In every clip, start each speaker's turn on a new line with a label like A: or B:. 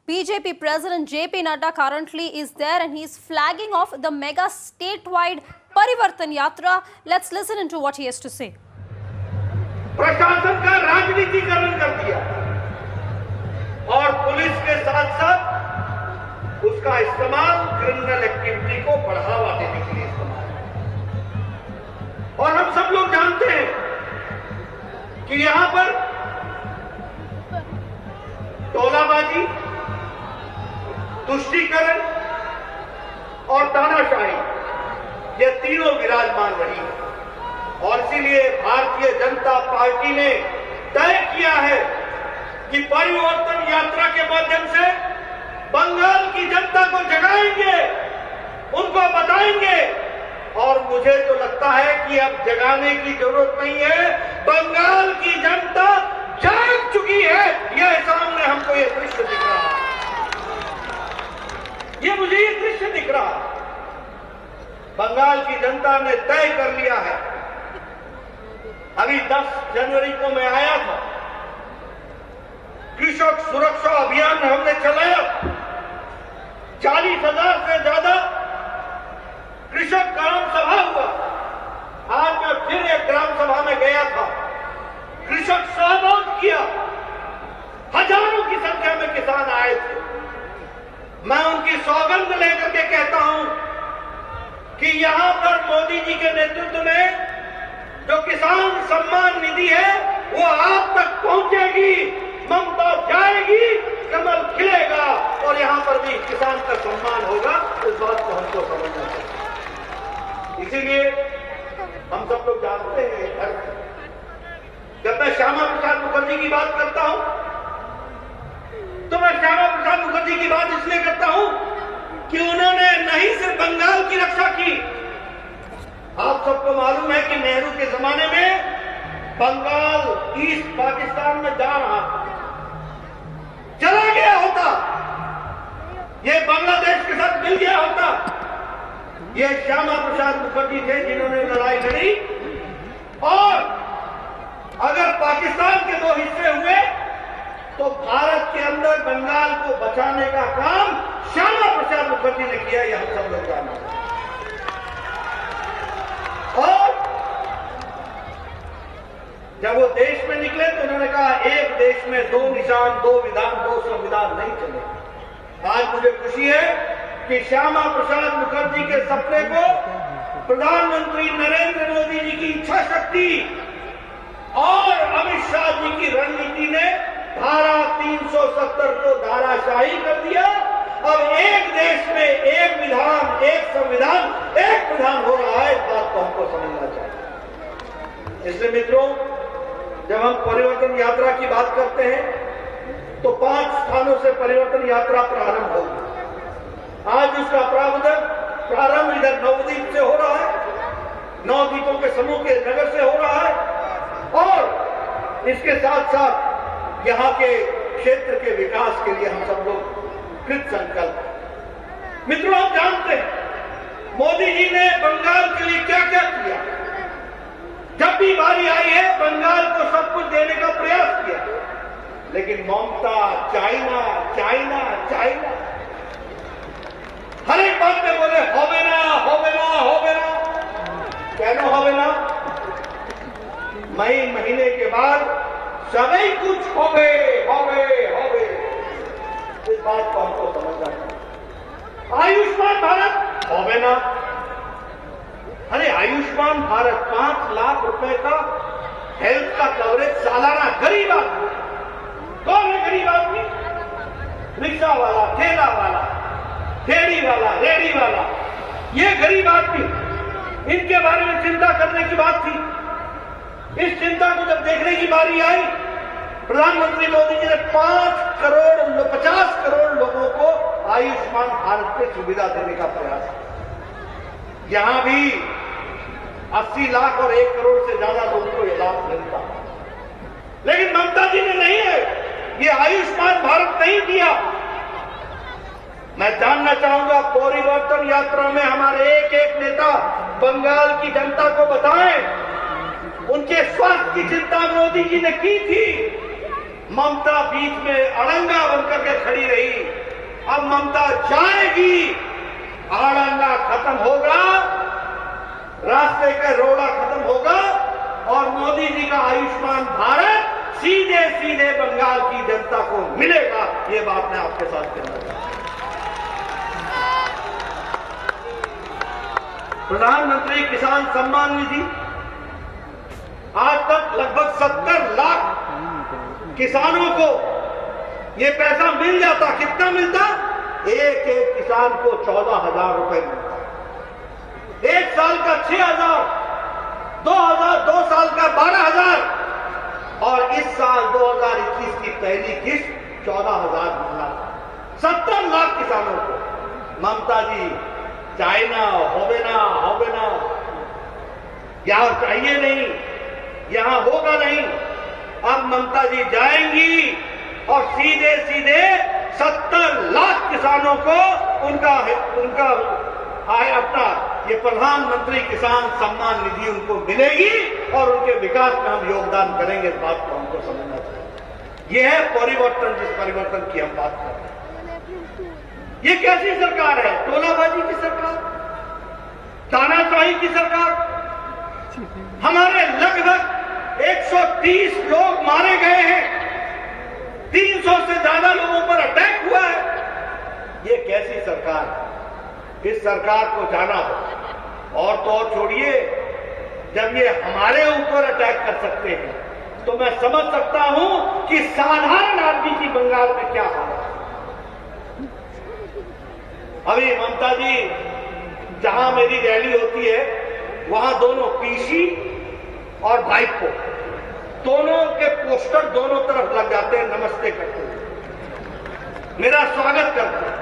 A: BJP President JP Nadda currently is there and he is flagging off the mega statewide Parivartan Yatra. Let's listen into what he has to say.
B: प्रशासन का राजनीतिकरण कर दिया और police के साथ साथ उसका इस्तेमाल क्रिमिनल एक्टिविटी को बढ़ावा देने के लिए इस्तेमाल। और हम सब लोग जानते हैं कि यहां पर टोलाबाजी, तुष्टीकरण और तानाशाही ये तीनों विराजमान रही है और इसीलिए भारतीय जनता पार्टी ने तय किया है कि परिवर्तन यात्रा के माध्यम से बंगाल की जनता को जगाएंगे, उनको बताएंगे। और मुझे तो लगता है कि अब जगाने की जरूरत नहीं है, बंगाल की जनता जाग चुकी है। यह सामने हमको ये दृश्य दिख रहा है, मुझे ये दृश्य दिख रहा है। बंगाल की जनता ने तय कर लिया है। अभी 10 जनवरी को मैं आया था, कृषक सुरक्षा अभियान हमने चलाया, 40,000 से ज्यादा कृषक ग्राम सभा हुआ। आज मैं फिर एक ग्राम सभा में गया था, कृषक सहभाग किया, हजारों की संख्या में किसान आए थे। मैं उनकी सौगंध लेकर के कहता हूं कि यहां पर मोदी जी के नेतृत्व में जो किसान सम्मान निधि है वो आप तक पहुंचेगी, ममता जाएगी, कमल खिलेगा और यहां पर भी किसान का सम्मान होगा। इस बात को हमको समझना चाहिए। इसीलिए हम सब लोग जानते हैं, जब मैं श्यामा प्रसाद मुखर्जी की बात करता हूं तो मैं श्यामा प्रसाद मुखर्जी की बात इसलिए करता हूं कि उन्होंने नहीं सिर्फ बंगाल की रक्षा की। आप सबको मालूम है कि नेहरू के जमाने में बंगाल ईस्ट पाकिस्तान में जा रहा था, चला गया होता, ये बांग्लादेश के साथ मिल गया होता। ये श्यामा प्रसाद मुखर्जी थे जिन्होंने लड़ाई लड़ी और अगर पाकिस्तान के 2 हिस्से हुए तो भारत के अंदर बंगाल को बचाने का काम श्यामा प्रसाद मुखर्जी ने किया। यह हम सब लोग जानते हैं। और जब वो देश में निकले तो उन्होंने कहा एक देश में 2 निशान, 2 विधान, 2 संविधान नहीं चले। आज मुझे खुशी है कि श्यामा प्रसाद मुखर्जी के सपने को प्रधानमंत्री नरेंद्र मोदी जी की इच्छा शक्ति और अमित शाह जी की रणनीति ने धारा 370 को धाराशाही कर दिया। अब एक देश में एक विधान, एक संविधान, एक प्रधान हो रहा है। इस बात को हमको समझना चाहिए। इसलिए मित्रों, जब हम परिवर्तन यात्रा की बात करते हैं तो 5 स्थानों से परिवर्तन यात्रा प्रारंभ होगी। आज उसका प्रारंभ इधर नवद्वीप से हो रहा है, 9 द्वीपों के समूह के नगर से हो रहा है और इसके साथ साथ यहाँ के क्षेत्र के विकास के लिए हम सब लोग कृत संकल्प हैं। मित्रों, आप जानते हैं मोदी जी ने बंगाल के लिए क्या क्या किया। जब भी बारी आई है बंगाल को सब कुछ देने का प्रयास किया, लेकिन ममता चाइना चाइना चाइना हर एक बात में बोले होवे ना होवे ना होवे ना। क्या होवे ना? मई महीने के बाद सभी कुछ होवे होवे होवे। इस बात को हमको समझना चाहिए। आयुष्मान भारत होवे ना? अरे आयुष्मान भारत 5 लाख रुपए का हेल्थ का कवरेज सालाना। गरीब आदमी कौन है? गरीब आदमी, रिक्शा वाला, ठेला वाला, फेरी वाला, रेडी वाला, ये गरीब आदमी, इनके बारे में चिंता करने की बात थी। इस चिंता को जब देखने की बारी आई, प्रधानमंत्री मोदी जी ने 50 करोड़ लोगों को आयुष्मान भारत पे सुविधा देने का प्रयास किया। यहां भी 80 लाख और 1 करोड़ से ज्यादा लोगों को यह लाभ मिलता, लेकिन ममता जी ने नहीं है, ये आयुष्मान भारत नहीं दिया। मैं जानना चाहूंगा परिवर्तन यात्रा में हमारे एक एक नेता बंगाल की जनता को बताएं उनके स्वास्थ्य की चिंता मोदी जी ने की थी। ममता बीच में अड़ंगा बनकर के खड़ी रही। अब ममता जाएगी, आड़ंगा खत्म होगा, रास्ते का रोड़ा खत्म होगा और मोदी जी का आयुष्मान भारत सीधे सीधे बंगाल की जनता को मिलेगा। ये बात मैं आपके साथ कहना चाहता हूं। प्रधानमंत्री किसान सम्मान निधि, आज तक लगभग 70 लाख किसानों को ये पैसा मिल जाता। कितना मिलता? एक एक किसान को 14,000 रुपए मिलता। एक साल का 6,000, 2,000, 2 साल का 12,000 और इस साल 2021 की पहली किस्त 14,000 मिला। 70 लाख किसानों को। ममता जी चाइना होवे ना, यहां चाहिए नहीं, यहां होगा नहीं। अब ममता जी जाएंगी और सीधे सीधे 70 लाख किसानों को उनका अपना ये प्रधानमंत्री किसान सम्मान निधि उनको मिलेगी और उनके विकास में हम योगदान करेंगे। इस बात को हमको समझना चाहिए। यह है परिवर्तन, जिस परिवर्तन की हम बात कर रहे हैं। ये कैसी सरकार है? टोलाबाजी की सरकार, तानाशाही की सरकार। हमारे लगभग 130 लोग मारे गए हैं, 300 से ज्यादा लोगों पर अटैक हुआ है। ये कैसी सरकार है? इस सरकार को जाना हो। और तो और छोड़िए, जब ये हमारे ऊपर अटैक कर सकते हैं तो मैं समझ सकता हूं कि साधारण आदमी की बंगाल में क्या हालत है। अभी ममता जी जहां मेरी रैली होती है वहां दोनों पीसी और भाईपो दोनों के पोस्टर दोनों तरफ लग जाते हैं, नमस्ते करते हैं, मेरा स्वागत करते हैं।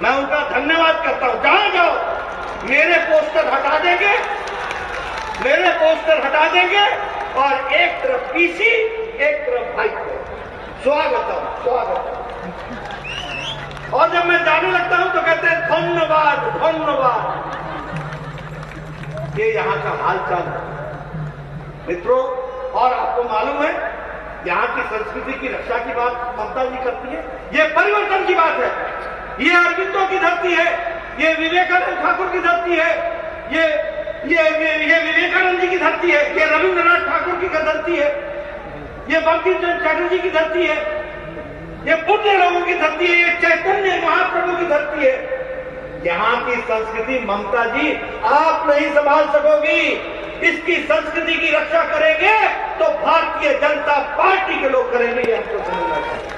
B: मैं उनका धन्यवाद करता हूं। जहां जाओ मेरे पोस्टर हटा देंगे, और एक तरफ पीसी, एक तरफ भाईपो, स्वागत। और जब मैं जाने लगता हूं तो कहते हैं धन्यवाद। ये यहां का हालचाल है मित्रों। और आपको मालूम है, यहां की संस्कृति की रक्षा की बात ममता जी करती है। ये परिवर्तन की बात है। ये अरविंदो की धरती है, ये विवेकानंद ठाकुर की धरती है, ये विवेकानंद जी की धरती है, ये रविंद्रनाथ ठाकुर की धरती है, ये बंकिम चंद्र चटर्जी की धरती है, ये पुण्य लोगों की धरती है, ये चैतन्य महाप्रभु की धरती है। यहाँ की संस्कृति ममता जी आप नहीं संभाल सकोगी। इसकी संस्कृति की रक्षा करेंगे तो भारतीय जनता पार्टी के लोग करेंगे। ये हमको समझना चाहिए।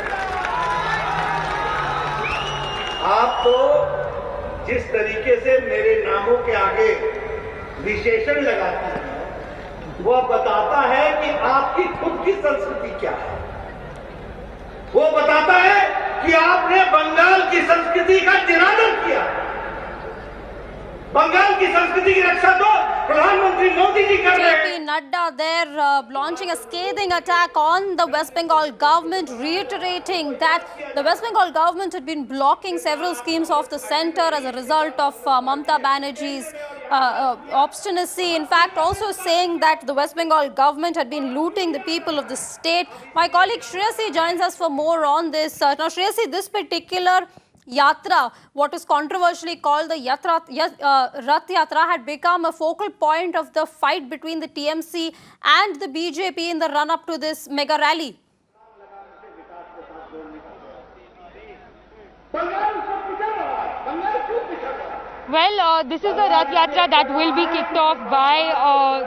B: आप तो जिस तरीके से मेरे नामों के आगे विशेषण लगाते हैं वह बताता है कि आपकी खुद की संस्कृति क्या है। वो बताता है कि आपने बंगाल की संस्कृति का निरादर किया। बंगाल की संस्कृति की रक्षा तो प्रधानमंत्री मोदी जी कर रहे हैं।
A: JP Nadda there launching a scathing attack on the West Bengal government, reiterating that the West Bengal government had been blocking several schemes of the centre as a result of Mamata Banerjee's obstinacy. In fact, also saying that the West Bengal government had been looting the people of the state. My colleague Shreyasi joins us for more on this. Now, Shreyasi, this particular Yatra, what is controversially called the Rath Yatra, had become a focal point of the fight between the TMC and the BJP in the run-up to this mega rally.
C: Well, this is the Rath Yatra that will be kicked off by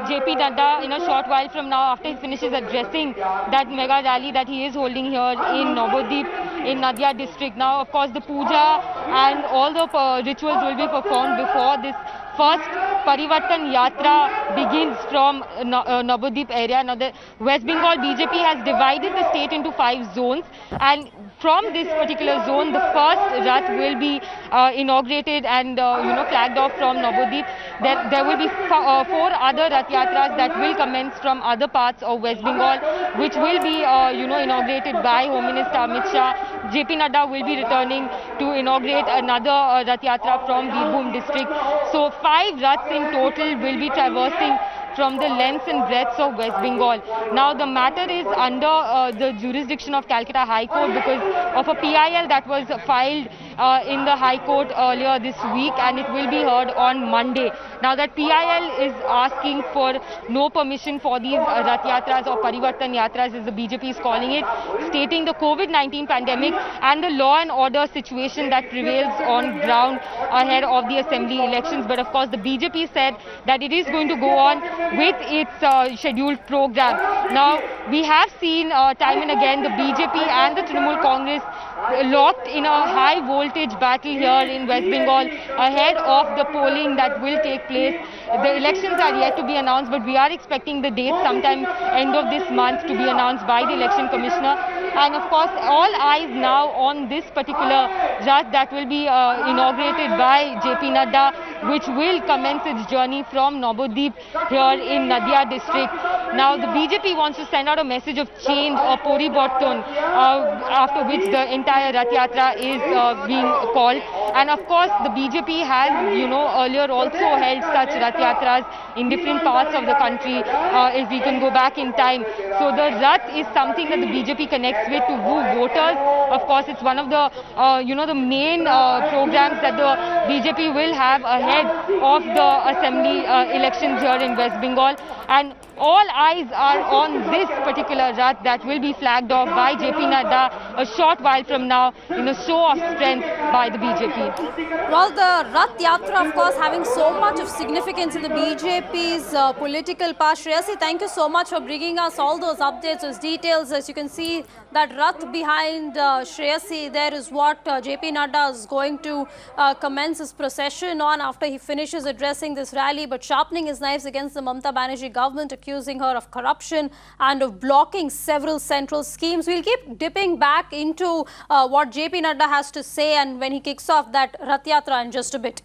C: JP Nadda in a short while from now, after he finishes addressing that mega rally that he is holding here in Navadip in Nadia district. Now, of course, the puja and all the rituals will be performed before this first Parivartan Yatra begins from Navadip area. Now, the West Bengal BJP has divided the state into 5 zones, and from this particular zone, the first Rath will be inaugurated and flagged off from Navadip. There will be 4 other Rath Yatras that will commence from other parts of West Bengal, which will be inaugurated by Home Minister Amit Shah. JP Nadda will be returning to inaugurate another Rath Yatra from Birbhum district. So 5 Raths in total will be traversing from the lengths and breadths of West Bengal. Now the matter is under the jurisdiction of Calcutta High Court because of a PIL that was filed in the High Court earlier this week, and it will be heard on Monday. Now that PIL is asking for no permission for these Rath Yatras or Parivartan Yatras, as the BJP is calling it, stating the COVID-19 pandemic and the law and order situation that prevails on ground ahead of the assembly elections. But of course the BJP said that it is going to go on with its scheduled program. Now we have seen time and again the BJP and the Trinamool Congress locked in a high voltage battle here in West Bengal ahead of the polling that will take place. The elections are yet to be announced, but we are expecting the date sometime end of this month to be announced by the election commissioner. And of course all eyes now on this particular Rath that will be inaugurated by JP Nadda, which will commence its journey from Nabodip here in Nadia district. Now the BJP wants to send out a message of change or Poriborton, after which the entire Rath Yatra is being called. And of course the BJP has, earlier also held such Rath Yatras in different parts of the country, if we can go back in time. So the Rath is something that the BJP connects with to woo voters. Of course it's one of the, the main programs that the BJP will have ahead of the assembly elections here in West Bengal. And all eyes are on this particular Rath that will be flagged off by JP Nadda a short while from now in a show of strength by the BJP.
A: Well, the Rath Yatra, of course, having so much of significance in the BJP's political past. Shreyasi, thank you so much for bringing us all those updates, those details. As you can see, that Rath behind Shreyasi, there is what JP Nadda is going to commence his procession on after he finishes addressing this rally, but sharpening his knives against the Mamata Banerjee government, accusing her of corruption and of blocking several central schemes. We'll keep dipping back into what JP Nadda has to say and when he kicks off that Rath Yatra in just a bit.